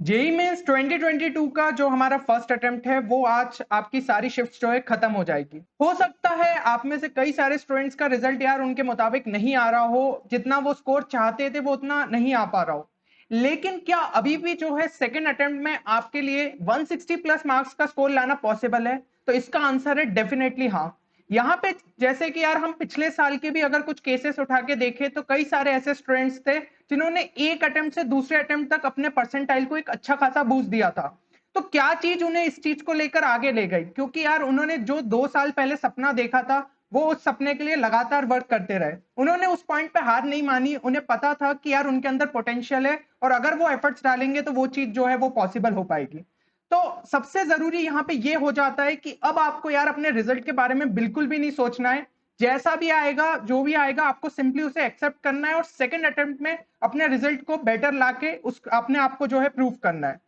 JEE mains 2022 का जो हमारा फर्स्ट अटेम्प्ट है वो आज आपकी सारी शिफ्ट जो है खत्म हो जाएगी। हो सकता है आप में से कई सारे स्टूडेंट्स का रिजल्ट यार उनके मुताबिक नहीं आ रहा हो, जितना वो स्कोर चाहते थे वो उतना नहीं आ पा रहा हो, लेकिन क्या अभी भी जो है सेकंड अटेम्प्ट में आपके लिए 160 प्लस मार्क्स का स्कोर लाना पॉसिबल है? तो इसका आंसर है डेफिनेटली हाँ। यहाँ पे जैसे कि यार हम पिछले साल के भी अगर कुछ केसेस उठा के देखें तो कई सारे ऐसे स्टूडेंट्स थे जिन्होंने एक अटेम्प्ट से दूसरे अटेम्प्ट तक अपने परसेंटाइल को एक अच्छा खासा बूस्ट दिया था। तो क्या चीज उन्हें इस चीज को लेकर आगे ले गई? क्योंकि यार उन्होंने जो 2 साल पहले सपना देखा था वो उस सपने के लिए लगातार वर्क करते रहे, उन्होंने उस पॉइंट पे हार नहीं मानी, उन्हें पता था कि यार उनके अंदर पोटेंशियल है और अगर वो एफर्ट्स डालेंगे तो वो चीज जो है वो पॉसिबल हो पाएगी। तो सबसे जरूरी यहाँ पे ये हो जाता है कि अब आपको यार अपने रिजल्ट के बारे में बिल्कुल भी नहीं सोचना है। जैसा भी आएगा जो भी आएगा आपको सिंपली उसे एक्सेप्ट करना है और सेकंड अटेम्प्ट में अपने रिजल्ट को बेटर लाके उस अपने आप को जो है प्रूव करना है।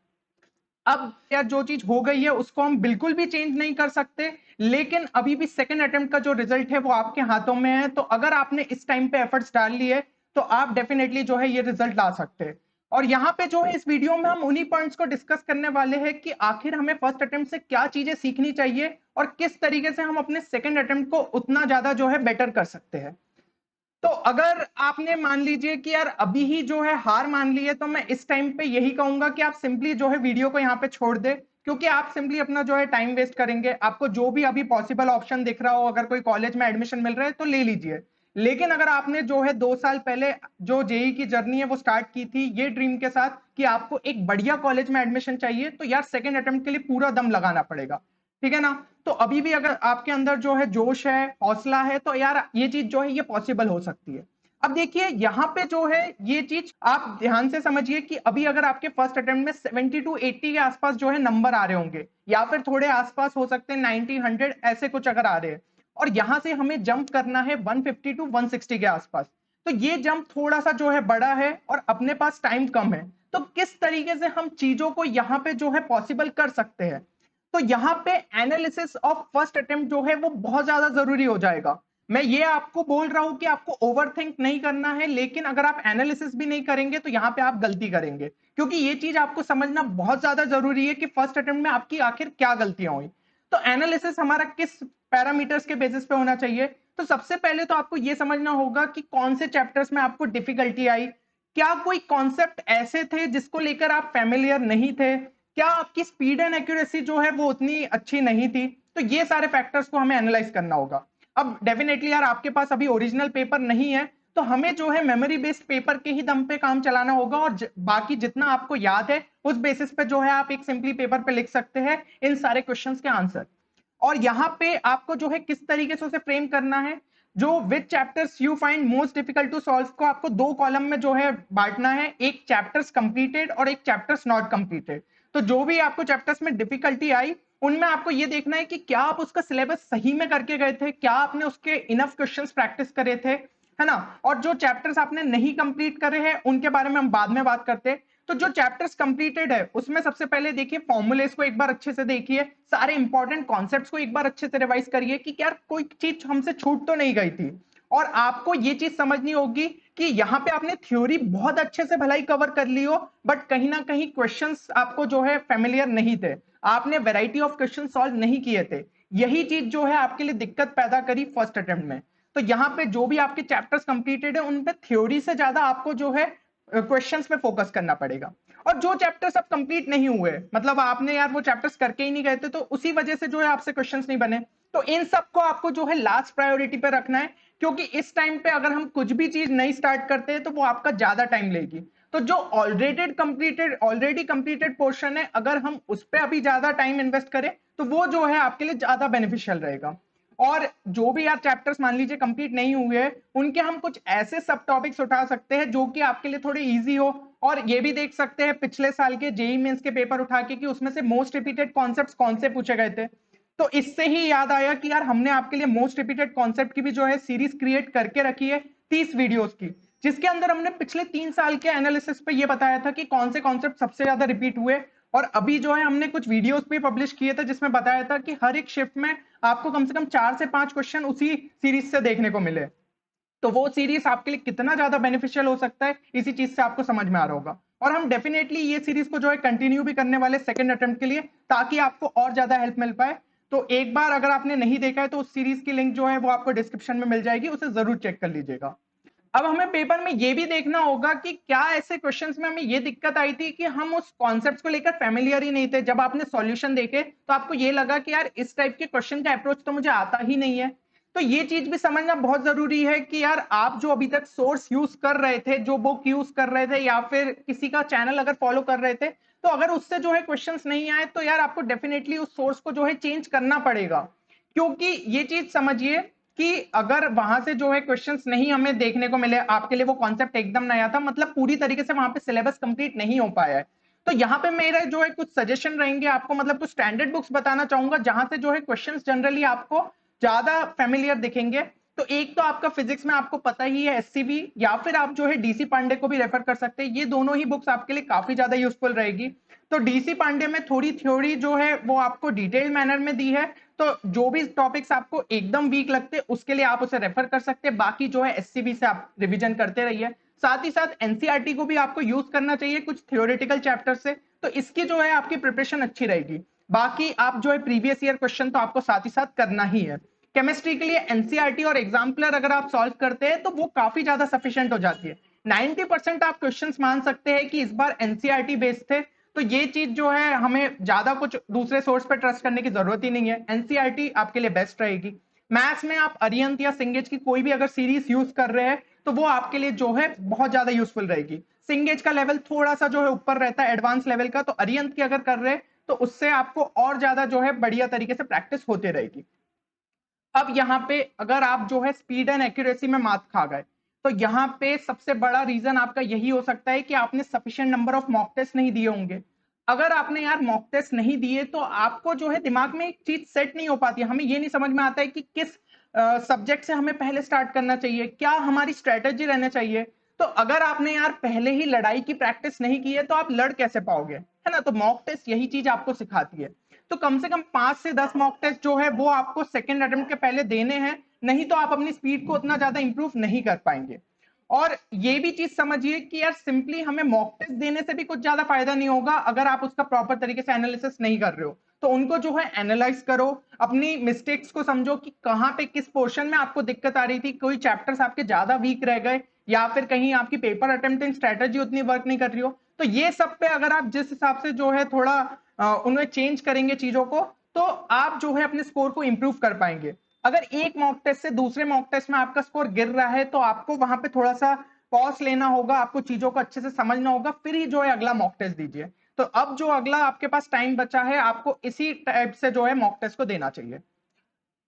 अब यार जो चीज हो गई है उसको हम बिल्कुल भी चेंज नहीं कर सकते, लेकिन अभी भी सेकंड अटेम्प्ट का जो रिजल्ट है वो आपके हाथों में है। तो अगर आपने इस टाइम पे एफर्ट्स डाल लिए तो आप डेफिनेटली जो है ये रिजल्ट ला सकते हैं। और यहाँ पे जो है इस वीडियो में हम उन्हीं पॉइंट्स को डिस्कस करने वाले हैं कि आखिर हमें फर्स्ट अटेम्प्ट से क्या चीजें सीखनी चाहिए और किस तरीके से हम अपने सेकंड अटेम्प्ट को उतना ज्यादा जो है बेटर कर सकते हैं। तो अगर आपने मान लीजिए कि यार अभी ही जो है हार मान ली है तो मैं इस टाइम पे यही कहूंगा कि आप सिंपली जो है वीडियो को यहाँ पे छोड़ दे, क्योंकि आप सिंपली अपना जो है टाइम वेस्ट करेंगे। आपको जो भी अभी पॉसिबल ऑप्शन दिख रहा हो, अगर कोई कॉलेज में एडमिशन मिल रहा है तो ले लीजिए, लेकिन अगर आपने जो है 2 साल पहले जो जेई की जर्नी है वो स्टार्ट की थी ये ड्रीम के साथ कि आपको एक बढ़िया कॉलेज में एडमिशन चाहिए, तो यार सेकेंड अटेम्प्ट के लिए पूरा दम लगाना पड़ेगा। ठीक है ना? तो अभी भी अगर आपके अंदर जो है जोश है, हौसला है, तो यार ये चीज जो है ये पॉसिबल हो सकती है। अब देखिए यहाँ पे जो है ये चीज आप ध्यान से समझिए कि अभी अगर आपके फर्स्ट अटेम्प्ट में 70 टू 80 के आसपास जो है नंबर आ रहे होंगे या फिर थोड़े आसपास हो सकते हैं 90 100 ऐसे कुछ अगर आ रहे हैं, और यहां से हमें जंप करना है 150 टू 160 के आसपास, तो ये जंप थोड़ा सा जो है बड़ा है और अपने पास टाइम कम है। तो किस तरीके से हम चीजों को यहाँ पे जो है पॉसिबल कर सकते हैं? तो यहाँ पे एनालिसिस ऑफ फर्स्ट अटेम्प्ट जो है वो बहुत ज्यादा जरूरी हो जाएगा। मैं ये आपको बोल रहा हूं कि आपको ओवरथिंक नहीं करना है, लेकिन अगर आप एनालिसिस भी नहीं करेंगे तो यहाँ पे आप गलती करेंगे, क्योंकि ये चीज आपको समझना बहुत ज्यादा जरूरी है कि फर्स्ट अटेम्प्ट में आपकी आखिर क्या गलतियां हुई। तो एनालिसिस हमारा किस पैरामीटर्स के बेसिस पे होना चाहिए? तो सबसे पहले तो आपको यह समझना होगा कि कौन से चैप्टर्स में आपको डिफिकल्टी आई, क्या कोई कॉन्सेप्ट ऐसे थे जिसको लेकर आप फेमिलियर नहीं थे, क्या आपकी स्पीड एंड एक्यूरेसी जो है वो उतनी अच्छी नहीं थी। तो ये सारे फैक्टर्स को हमें एनालाइज करना होगा। अब डेफिनेटली यार आपके पास अभी ओरिजिनल पेपर नहीं है, तो हमें जो है मेमोरी बेस्ड पेपर के ही दम पे काम चलाना होगा, और बाकी जितना आपको याद है उस बेसिस पे जो है आप एक सिंपली पेपर पे लिख सकते हैं इन सारे क्वेश्चंस के आंसर। और यहाँ पे आपको जो है किस तरीके से उसे फ्रेम करना है, जो which chapters you find most difficult to solve को आपको दो कॉलम में जो है बांटना है, एक चैप्टर्स कंप्लीटेड और एक चैप्टर्स नॉट कंप्लीटेड। तो जो भी आपको चैप्टर्स में डिफिकल्टी आई उनमें आपको ये देखना है कि क्या आप उसका सिलेबस सही में करके गए थे, क्या आपने उसके इनफ क्वेश्चंस प्रैक्टिस करे थे, है ना? और जो चैप्टर्स आपने नहीं कंप्लीट करे हैं उनके बारे में हम बाद में बात करते हैं। तो जो चैप्टर्स कंप्लीटेड है उसमें सबसे पहले देखिए फॉर्मूलेस को एक बार अच्छे से देखिए, सारे इंपॉर्टेंट कॉन्सेप्ट्स को एक बार अच्छे से रिवाइज करिए कि क्या कोई चीज हमसे छूट तो नहीं गई थी। और आपको ये चीज समझनी होगी कि यहाँ पे आपने थ्योरी बहुत अच्छे से भलाई कवर कर ली हो, बट कहीं ना कहीं क्वेश्चंस आपको जो है फेमिलियर नहीं थे, आपने वैरायटी ऑफ क्वेश्चन सॉल्व नहीं किए थे। यही चीज जो है आपके लिए दिक्कत पैदा करी फर्स्ट अटेम्प्ट में। तो यहाँ पे जो भी आपके चैप्टर्स कंप्लीटेड है उन पे थ्योरी से ज्यादा आपको जो है क्वेश्चंस पे फोकस करना पड़ेगा। और जो चैप्टर्स अब कंप्लीट नहीं हुए, मतलब आपने यार वो चैप्टर्स करके ही नहीं गए थे, तो उसी वजह से जो है आपसे क्वेश्चंस नहीं बने, तो इन सबको आपको जो है लास्ट प्रायोरिटी पे रखना है, क्योंकि इस टाइम पे अगर हम कुछ भी चीज नहीं स्टार्ट करते हैं तो वो आपका ज्यादा टाइम लेगी। तो जो ऑलरेडी कंप्लीटेड पोर्शन है, अगर हम उस पर अभी ज्यादा टाइम इन्वेस्ट करें तो वो जो है आपके लिए ज्यादा बेनिफिशियल रहेगा। और जो भी यार चैप्टर्स मान लीजिए कंप्लीट नहीं हुए हैं उनके हम कुछ ऐसे सब टॉपिक्स उठा सकते हैं जो कि आपके लिए थोड़े इजी हो। और ये भी देख सकते हैं पिछले साल के जेई मेंस के पेपर उठा के कि उसमें से मोस्ट रिपीटेड कॉन्सेप्ट्स कौन से पूछे गए थे। तो इससे ही याद आया कि यार हमने आपके लिए मोस्ट रिपीटेड कॉन्सेप्ट की भी जो है सीरीज क्रिएट करके रखी है 30 वीडियोस की, जिसके अंदर हमने पिछले 3 साल के एनालिसिस पे ये बताया था कि कौन से कॉन्सेप्ट सबसे ज्यादा रिपीट हुए। और अभी जो है हमने कुछ वीडियोस भी पब्लिश किए थे जिसमें बताया था कि हर एक शिफ्ट में आपको कम से कम 4 से 5 क्वेश्चन उसी सीरीज से देखने को मिले। तो वो सीरीज आपके लिए कितना ज्यादा बेनिफिशियल हो सकता है इसी चीज से आपको समझ में आ रहा होगा। और हम डेफिनेटली ये सीरीज को जो है कंटिन्यू भी करने वाले सेकंड अटेम्प्ट के लिए, ताकि आपको और ज्यादा हेल्प मिल पाए। तो एक बार अगर आपने नहीं देखा है तो उस सीरीज की लिंक जो है वो आपको डिस्क्रिप्शन में मिल जाएगी, उसे जरूर चेक कर लीजिएगा। अब हमें पेपर में ये भी देखना होगा कि क्या ऐसे क्वेश्चंस में हमें ये दिक्कत आई थी कि हम उस कॉन्सेप्ट्स को लेकर फेमिलियर ही नहीं थे। जब आपने सॉल्यूशन देखे तो आपको ये लगा कि यार इस टाइप के क्वेश्चन का अप्रोच तो मुझे आता ही नहीं है। तो ये चीज भी समझना बहुत जरूरी है कि यार आप जो अभी तक सोर्स यूज कर रहे थे, जो बुक यूज कर रहे थे या फिर किसी का चैनल अगर फॉलो कर रहे थे, तो अगर उससे जो है क्वेश्चंस नहीं आए तो यार आपको डेफिनेटली उस सोर्स को जो है चेंज करना पड़ेगा। क्योंकि ये चीज समझिए कि अगर वहां से जो है क्वेश्चंस नहीं हमें देखने को मिले, आपके लिए वो कॉन्सेप्ट एकदम नया था, मतलब पूरी तरीके से वहां पे सिलेबस कंप्लीट नहीं हो पाया है, तो यहाँ पे मेरा जो है कुछ सजेशन रहेंगे आपको, मतलब कुछ स्टैंडर्ड बुक्स बताना चाहूंगा जहां से जो है क्वेश्चंस जनरली आपको ज्यादा फेमिलियर दिखेंगे। तो एक तो आपका फिजिक्स में आपको पता ही है एससीबी, या फिर आप जो है डीसी पांडे को भी रेफर कर सकते हैं। ये दोनों ही बुक्स आपके लिए काफी ज्यादा यूजफुल रहेगी। तो डीसी पांडे में थोड़ी थ्योरी जो है वो आपको डिटेल मैनर में दी है, तो जो भी टॉपिक्स आपको एकदम वीक लगते हैं उसके लिए आप उसे रेफर कर सकते हैं। बाकी जो है एससीबी से आप रिवीजन करते रहिए। साथ ही साथ एनसीईआरटी को भी आपको यूज करना चाहिए कुछ थ्योरेटिकल चैप्टर से, तो इसकी जो है आपकी प्रिपरेशन अच्छी रहेगी। बाकी आप जो है प्रीवियस ईयर क्वेश्चन तो आपको साथ ही साथ करना ही है। केमिस्ट्री के लिए एनसीईआरटी और एग्जाम्पलर अगर आप सॉल्व करते हैं तो वो काफी ज्यादा सफिशिएंट हो जाती है। 90% आप क्वेश्चंस मान सकते हैं कि इस बार एनसीईआरटी बेस्ड थे, तो ये चीज जो है हमें ज्यादा कुछ दूसरे सोर्स पर ट्रस्ट करने की जरूरत ही नहीं है, एनसीईआरटी आपके लिए बेस्ट रहेगी। मैथ्स में आप अरिहंत या सिंगेज की कोई भी अगर सीरीज यूज कर रहे हैं तो वो आपके लिए जो है बहुत ज्यादा यूजफुल रहेगी। सिंगेज का लेवल थोड़ा सा जो है ऊपर रहता है एडवांस लेवल का, तो अरिहंत की अगर कर रहे हैं तो उससे आपको और ज्यादा जो है बढ़िया तरीके से प्रैक्टिस होते रहेगी। अब यहाँ पे अगर आप जो है स्पीड एंड एक्यूरेसी में मात खा गए, तो यहाँ पे सबसे बड़ा रीजन आपका यही हो सकता है कि आपने sufficient number of mock test नहीं दिए होंगे। अगर आपने यार मॉक टेस्ट नहीं दिए तो आपको जो है दिमाग में एक चीज सेट नहीं हो पाती है, हमें ये नहीं समझ में आता है कि किस सब्जेक्ट से हमें पहले स्टार्ट करना चाहिए, क्या हमारी स्ट्रेटेजी रहना चाहिए। तो अगर आपने यार पहले ही लड़ाई की प्रैक्टिस नहीं की है तो आप लड़ कैसे पाओगे, है ना। तो मॉक टेस्ट यही चीज आपको सिखाती है। तो कम से कम 5 से 10 मॉक टेस्ट जो है वो आपको सेकंड अटेम्प्ट के पहले देने हैं, नहीं तो आप अपनी स्पीड को उतना ज्यादा इंप्रूव नहीं कर पाएंगे। और ये भी चीज समझिए कि यार सिंपली हमें मॉक टेस्ट देने से भी कुछ ज्यादा फायदा नहीं होगा अगर आप उसका प्रॉपर तरीके से एनालिसिस नहीं कर रहे हो। तो उनको जो है एनालाइज करो, अपनी मिस्टेक्स को समझो कि कहाँ पे किस पोर्शन में आपको दिक्कत आ रही थी, कोई चैप्टर्स आपके ज्यादा वीक रह गए या फिर कहीं आपकी पेपर अटेम्प्टिंग स्ट्रेटेजी उतनी वर्क नहीं कर रही हो। तो ये सब पे अगर आप जिस हिसाब से जो है थोड़ा उन्हें चेंज करेंगे चीजों को, तो आप जो है अपने स्कोर को इंप्रूव कर पाएंगे। अगर एक मॉक टेस्ट से दूसरे मॉक टेस्ट में आपका स्कोर गिर रहा है तो आपको वहां पे थोड़ा सा पॉज लेना होगा, आपको चीजों को अच्छे से समझना होगा, फिर ही जो है अगला मॉक टेस्ट दीजिए। तो अब जो अगला आपके पास टाइम बचा है आपको इसी टाइप से जो है मॉक टेस्ट को देना चाहिए।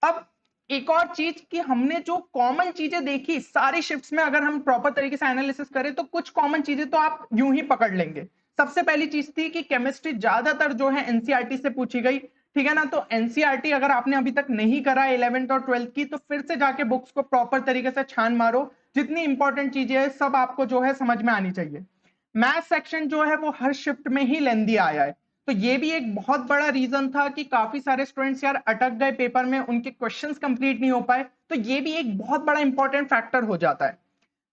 अब एक और चीज कि हमने जो कॉमन चीजें देखी सारी शिफ्ट्स में, अगर हम प्रॉपर तरीके से एनालिसिस करें तो कुछ कॉमन चीजें तो आप यूं ही पकड़ लेंगे। सबसे पहली चीज थी कि केमिस्ट्री ज्यादातर जो है एनसीईआरटी से पूछी गई, ठीक है ना। तो एनसीईआरटी अगर आपने अभी तक नहीं करा 11th और 12th की, तो फिर से जाके बुक्स को प्रॉपर तरीके से छान मारो, जितनी इंपॉर्टेंट चीजें हैं सब आपको जो है समझ में आनी चाहिए। मैथ सेक्शन जो है वो हर शिफ्ट में ही लेंदी आया है, तो ये भी एक बहुत बड़ा रीजन था कि काफी सारे स्टूडेंट्स यार अटक गए पेपर में, उनके क्वेश्चंस कंप्लीट नहीं हो पाए, तो ये भी एक बहुत बड़ा इंपॉर्टेंट फैक्टर हो जाता है।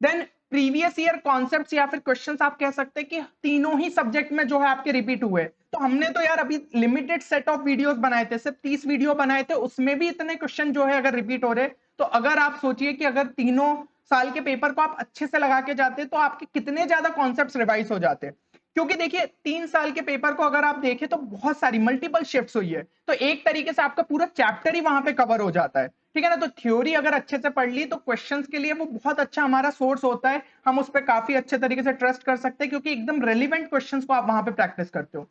देन प्रीवियस ईयर कॉन्सेप्ट्स या फिर क्वेश्चंस आप कह सकते हैं कि तीनों ही सब्जेक्ट में जो है आपके रिपीट हुए। तो हमने तो यार अभी लिमिटेड सेट ऑफ वीडियोस बनाए थे, सिर्फ 30 वीडियो बनाए थे, उसमें भी इतने क्वेश्चन जो है अगर रिपीट हो रहे, तो अगर आप सोचिए कि अगर तीनों साल के पेपर को आप अच्छे से लगा के जाते तो आपके कितने ज्यादा कॉन्सेप्ट्स रिवाइज हो जाते। क्योंकि देखिए 3 साल के पेपर को अगर आप देखें तो बहुत सारी मल्टीपल शिफ्ट्स हुई है, तो एक तरीके से आपका पूरा चैप्टर ही वहां पे कवर हो जाता है, ठीक है ना। तो थ्योरी अगर अच्छे से पढ़ ली तो क्वेश्चंस के लिए वो बहुत अच्छा हमारा सोर्स होता है, हम उस पर काफी अच्छे तरीके से ट्रस्ट कर सकते हैं क्योंकि एकदम रेलिवेंट क्वेश्चंस को आप वहां पे प्रैक्टिस करते हो।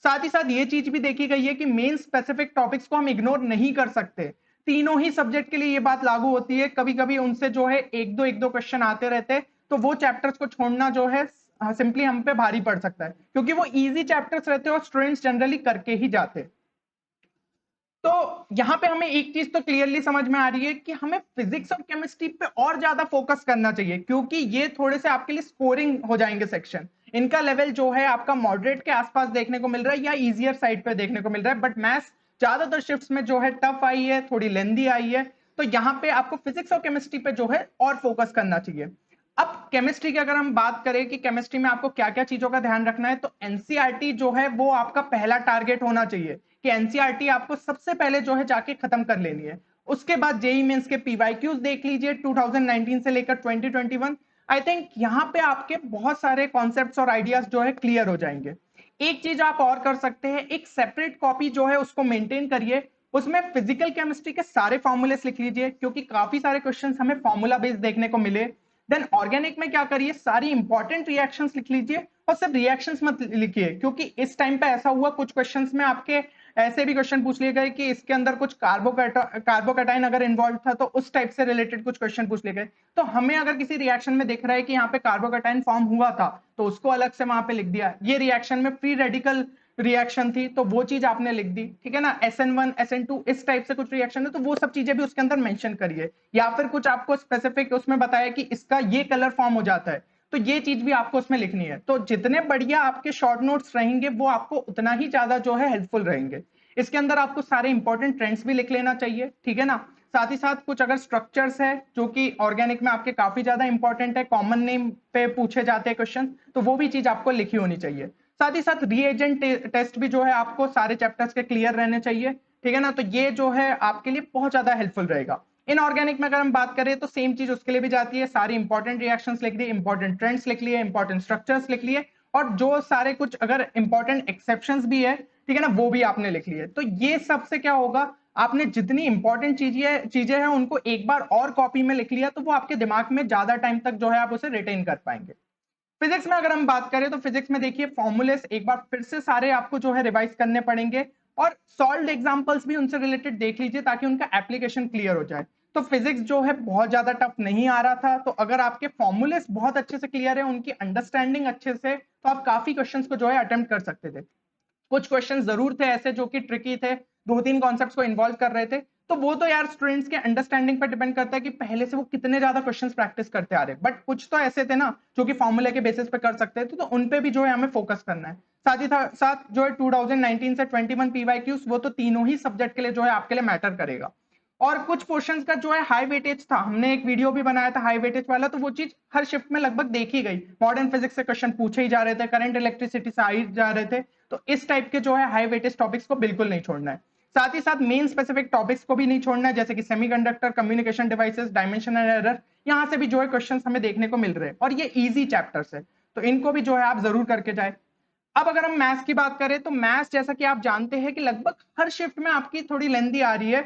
साथ ही साथ ये चीज भी देखी गई है कि मेन स्पेसिफिक टॉपिक्स को हम इग्नोर नहीं कर सकते। तीनों ही सब्जेक्ट के लिए ये बात लागू होती है, कभी कभी उनसे जो है एक दो क्वेश्चन आते रहते हैं, तो वो चैप्टर्स को छोड़ना जो है सिंपली हम पे भारी पड़ सकता है, क्योंकि वो इजी चैप्टर्स रहते हैं और स्टूडेंट्स जनरली करके ही जाते हैं। तो यहां पे हमें एक चीज तो क्लियरली समझ में आ रही है कि हमें फिजिक्स और केमिस्ट्री पे और ज्यादा फोकस करना चाहिए, क्योंकि ये थोड़े से आपके लिए स्कोरिंग हो जाएंगे सेक्शन। इनका लेवल जो है आपका मॉडरेट के आसपास देखने को मिल रहा है या इजियर साइड पे देखने को मिल रहा है, बट मैथ्स ज्यादातर शिफ्ट्स में जो है टफ आई है, थोड़ी लेंदी आई है। तो यहाँ पे आपको फिजिक्स और केमिस्ट्री पे जो है और फोकस करना चाहिए। अब केमिस्ट्री की अगर हम बात करें कि केमिस्ट्री में आपको क्या क्या चीजों का ध्यान रखना है, तो एनसीईआरटी जो है वो आपका पहला टारगेट होना चाहिए कि एनसीईआरटी आपको सबसे पहले जो है जाके खत्म कर लेनी है। उसके बाद जेई मेंस के पीवाईक्यूज देख लीजिए 2019 से लेकर 2021। आई थिंक यहाँ पे आपके बहुत सारे कॉन्सेप्ट्स और आइडियाज जो है क्लियर हो जाएंगे। एक चीज आप और कर सकते हैं, एक सेपरेट कॉपी जो है उसको मेंटेन करिए, उसमें फिजिकल केमिस्ट्री के सारे फॉर्मूलेस लिख लीजिए क्योंकि काफी सारे क्वेश्चंस हमें फॉर्मूला बेस्ड देखने को मिले। देन ऑर्गेनिक में क्या करिए, सारी इंपॉर्टेंट रिएक्शंस लिख लीजिए और सिर्फ रिएक्शंस मत लिखिए क्योंकि इस टाइम पे ऐसा हुआ कुछ क्वेश्चंस में आपके ऐसे भी क्वेश्चन पूछ लिए गए कि इसके अंदर कुछ कार्बोकैटाइन अगर इन्वॉल्व था तो उस टाइप से रिलेटेड कुछ क्वेश्चन पूछ लिए गए। तो हमें अगर किसी रिएक्शन में दिख रहा है कि यहाँ पे कार्बोकैटाइन फॉर्म हुआ था तो उसको अलग से वहां पे लिख दिया, ये रिएक्शन में फ्री रेडिकल रिएक्शन थी तो वो चीज आपने लिख दी, ठीक है ना। SN1 SN2 इस टाइप से कुछ रिएक्शन है तो वो सब चीजें भी उसके अंदर मेंशन करिए, या फिर कुछ आपको स्पेसिफिक उसमें बताया कि इसका ये कलर फॉर्म हो जाता है तो ये चीज भी आपको उसमें लिखनी है। तो जितने बढ़िया आपके शॉर्ट नोट्स रहेंगे वो आपको उतना ही ज्यादा जो है हेल्पफुल रहेंगे। इसके अंदर आपको सारे इंपॉर्टेंट ट्रेंड्स भी लिख लेना चाहिए, ठीक है ना। साथ ही साथ कुछ अगर स्ट्रक्चर्स है जो कि ऑर्गेनिक में आपके काफी ज्यादा इंपॉर्टेंट है, कॉमन नेम पे पूछे जाते हैं क्वेश्चन, तो वो भी चीज आपको लिखी होनी चाहिए। साथ ही साथ रीएजेंट टेस्ट भी जो है आपको सारे चैप्टर्स के क्लियर रहने चाहिए, ठीक है ना। तो ये जो है आपके लिए बहुत ज्यादा हेल्पफुल रहेगा। इनऑर्गेनिक में अगर हम बात करें तो सेम चीज उसके लिए भी जाती है, सारी इंपॉर्टेंट रिएक्शंस लिख दी, इंपॉर्टेंट ट्रेंड्स लिख लिए, इंपॉर्टेंट स्ट्रक्चर्स लिख लिए, और जो सारे कुछ अगर इंपॉर्टेंट एक्सेप्शंस भी है, ठीक है ना, वो भी आपने लिख लिए। तो ये सबसे क्या होगा, आपने जितनी इंपॉर्टेंट चीजें हैं उनको एक बार और कॉपी में लिख लिया तो वो आपके दिमाग में ज्यादा टाइम तक जो है आप उसे रिटेन कर पाएंगे। फिजिक्स में अगर हम बात करें तो फिजिक्स में देखिए फॉर्मूलेस एक बार फिर से सारे आपको जो है रिवाइज करने पड़ेंगे और सॉल्व्ड एग्जांपल्स भी उनसे रिलेटेड देख लीजिए ताकि उनका एप्लीकेशन क्लियर हो जाए। तो फिजिक्स जो है बहुत ज्यादा टफ नहीं आ रहा था, तो अगर आपके फॉर्मूलेस बहुत अच्छे से क्लियर है, उनकी अंडरस्टैंडिंग अच्छे से, तो आप काफी क्वेश्चंस को जो है अटेम्प्ट कर सकते थे। कुछ क्वेश्चन जरूर थे ऐसे जो कि ट्रिकी थे, दो तीन कॉन्सेप्ट्स को इन्वॉल्व कर रहे थे, तो वो तो यार स्टूडेंट्स के अंडरस्टैंडिंग पर डिपेंड करता है कि पहले से वो कितने ज्यादा क्वेश्चंस प्रैक्टिस करते आ रहे हैं। बट कुछ तो ऐसे थे ना जो कि फॉर्मूले के बेसिस पे कर सकते थे, तो उन पे भी जो है हमें फोकस करना है। साथ ही साथ जो है 2019 से 21 पीवाईक्यूज वो तो तीनों ही सब्जेक्ट के लिए जो है आपके लिए मैटर करेगा। और कुछ पोर्शंस का जो है हाई वेटेज था, हमने एक वीडियो भी बनाया था हाई वेटेज वाला, तो वो चीज हर शिफ्ट में लगभग देखी गई, मॉडर्न फिजिक्स से क्वेश्चन पूछे ही जा रहे थे, करंट इलेक्ट्रिसिटी से आई जा रहे थे। तो इस टाइप के जो है हाई वेटेज टॉपिक्स को बिल्कुल नहीं छोड़ना है। साथ ही साथ मेन स्पेसिफिक टॉपिक्स को भी नहीं छोड़ना है, जैसे कि semiconductor, communication devices, dimension and error, यहाँ से भी जो है क्वेश्चंस हमें देखने को मिल रहे हैं और ये इजी चैप्टर्स है, तो इनको भी जो है आप जरूर करके जाए। अब अगर हम मैथ्स की बात करें तो मैथ्स जैसा कि आप जानते हैं कि लगभग हर शिफ्ट में आपकी थोड़ी लेंदी आ रही है,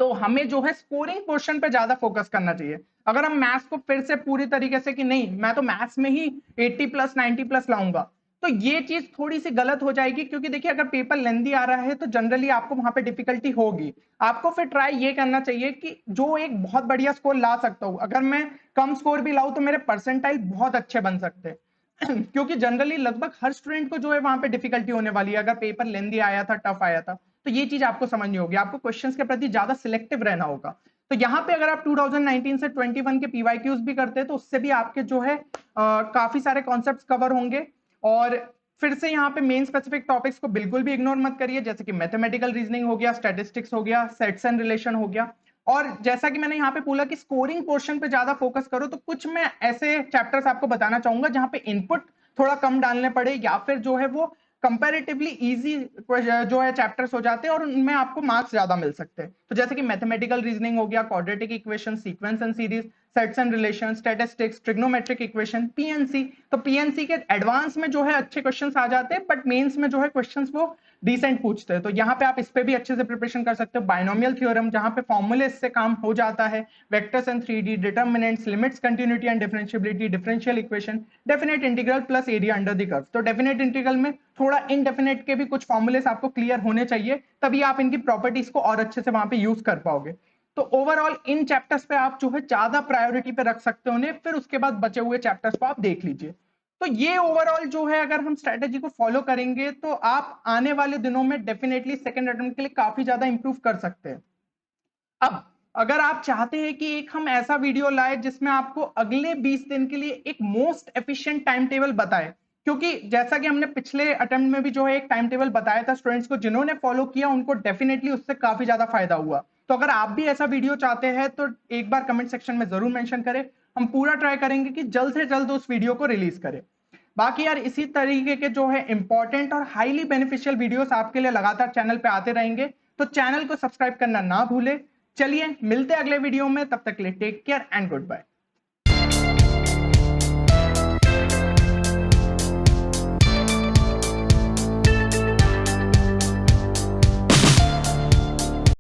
तो हमें जो है स्कोरिंग पोर्शन पे ज्यादा फोकस करना चाहिए। अगर हम मैथ्स को फिर से पूरी तरीके से कि नहीं मैं तो मैथ्स में ही 80 प्लस 90 प्लस लाऊंगा, तो ये चीज थोड़ी सी गलत हो जाएगी क्योंकि देखिए अगर पेपर लेंदी आ रहा है तो जनरली आपको वहां पे डिफिकल्टी होगी। आपको फिर ट्राई ये करना चाहिए कि जो एक बहुत बढ़िया स्कोर ला सकता हूं, अगर मैं कम स्कोर भी लाऊं तो मेरे परसेंटाइल बहुत अच्छे बन सकते हैं क्योंकि जनरली लगभग हर स्टूडेंट को जो है वहां पे डिफिकल्टी होने वाली है अगर पेपर लेंदी आया था, टफ आया था। तो ये चीज आपको समझनी होगी, आपको क्वेश्चंस के प्रति ज्यादा सिलेक्टिव रहना होगा। तो यहाँ पे अगर आप 2019 से 21 के पीवाईक्यूज भी करते हैं तो उससे भी आपके जो है काफी सारे कॉन्सेप्ट्स कवर होंगे। और फिर से यहाँ पे मेन स्पेसिफिक टॉपिक्स को बिल्कुल भी इग्नोर मत करिए, जैसे कि मैथमेटिकल रीजनिंग हो गया, स्टैटिस्टिक्स हो गया, सेट्स एंड रिलेशन हो गया। और जैसा कि मैंने यहाँ पे बोला कि स्कोरिंग पोर्शन पे ज्यादा फोकस करो, तो कुछ मैं ऐसे चैप्टर्स आपको बताना चाहूंगा जहां पे इनपुट थोड़ा कम डालने पड़े या फिर जो है वो कंपैरेटिवली इजी जो है चैप्टर्स हो जाते हैं और उनमें आपको मार्क्स ज्यादा मिल सकते हैं। तो जैसे कि मैथमेटिकल रीजनिंग हो गया, quadratic equation, sequence and series, sets and relation, statistics, trigonometric equation, PNC. तो पीएनसी के एडवांस में जो है अच्छे क्वेश्चंस आ जाते हैं, बट मेंस में जो है क्वेश्चंस वो डिसेंट पूछते हैं, तो यहाँ पे आप इस पे भी अच्छे से प्रिपरेशन कर सकते हो। बाइनोमियल थ्योरम जहां पे फॉर्मूले से काम हो जाता है, vectors and 3D, determinants, limits, continuity and differentiability, differential equation, definite integral plus area under the curve. तो डेफिनेट इंटीग्रल में थोड़ा इनडेफिनेट के भी कुछ फॉर्मूलेस आपको क्लियर होने चाहिए, तभी आप इनकी प्रॉपर्टीज को और अच्छे से वहां पे यूज कर पाओगे। तो ओवरऑल इन चैप्टर्स पे आप जो है ज्यादा प्रायोरिटी पे रख सकते हो उन्हें, फिर उसके बाद बचे हुए चैप्टर्स को आप देख लीजिए। तो ये ओवरऑल जो है अगर हम स्ट्रेटेजी को फॉलो करेंगे तो आप आने वाले दिनों में डेफिनेटली सेकंड अटेम्प्ट के लिए काफी ज्यादा इंप्रूव कर सकते हैं। अब अगर आप चाहते हैं कि एक हम ऐसा वीडियो लाए जिसमें आपको अगले 20 दिन के लिए एक मोस्ट एफिशिएंट टाइम टेबल बताए, क्योंकि जैसा कि हमने पिछले अटेम्प्ट में भी जो है एक टाइम टेबल बताया था स्टूडेंट्स को, जिन्होंने फॉलो किया उनको डेफिनेटली उससे काफी ज्यादा फायदा हुआ। तो अगर आप भी ऐसा वीडियो चाहते हैं तो एक बार कमेंट सेक्शन में जरूर मेंशन करें। हम पूरा ट्राई करेंगे कि जल्द से जल्द उस वीडियो को रिलीज करें। बाकी यार इसी तरीके के जो है इंपॉर्टेंट और हाईली बेनिफिशियल वीडियोस आपके लिए लगातार चैनल पे आते रहेंगे, तो चैनल को सब्सक्राइब करना ना भूले। चलिए मिलते हैं अगले वीडियो में, तब तक के लिए take care and good bye.